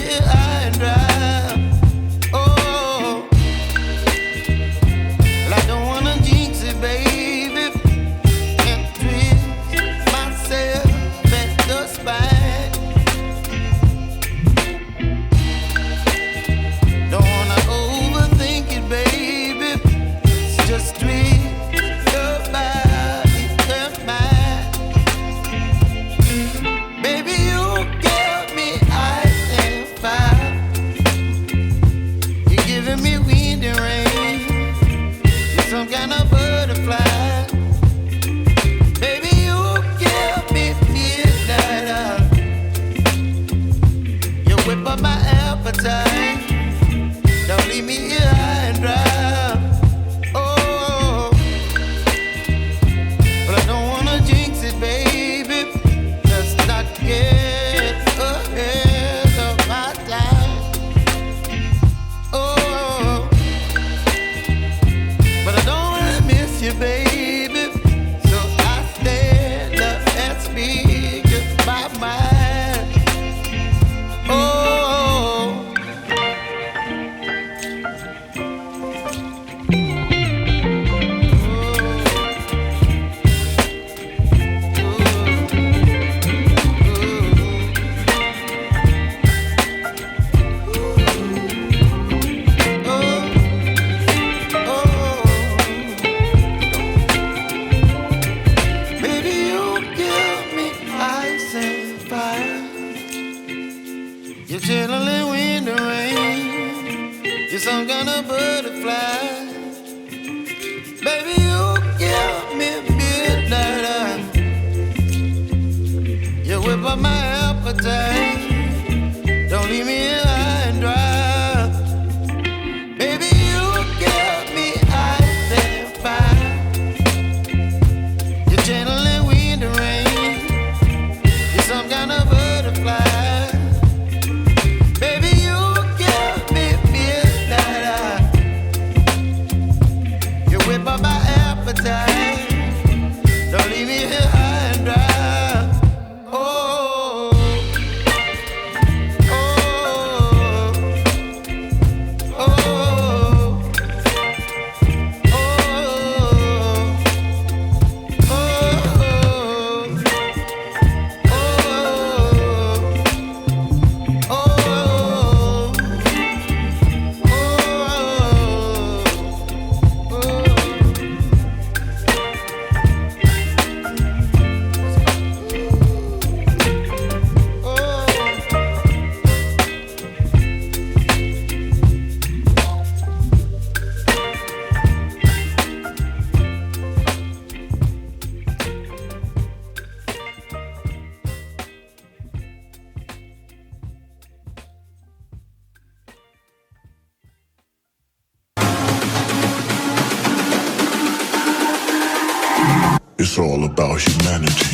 here high and dry. Oh, well, I don't wanna jinx it, baby, and twist myself at the spine. Don't wanna overthink it, baby. It's just twist your body and mine. Baby, you give me ice and fire. You're giving me wind and rain. You're some kind of butterfly. Baby, you give me midnight. You whip up my appetite. Don't leave me here high and dry. Oh, but I don't wanna jinx it, baby. Let's not get ahead of my time. Oh, but I don't wanna miss you, baby. So I stand up and speak just my mind. Oh. Baby, you give me ice and fire. You're channeling wind and rain. You're some kind of butterfly. Baby, you give me midnight. You whip up my appetite. Don't leave me here high and dry. Baby, you give me ice and fire. You're channeling wind and rain. You're some kind of butterfly. Baby, you give me midnight. You whip up my appetite. Don't leave me here high and dry. Oh, oh, oh, oh, It's all about humanity.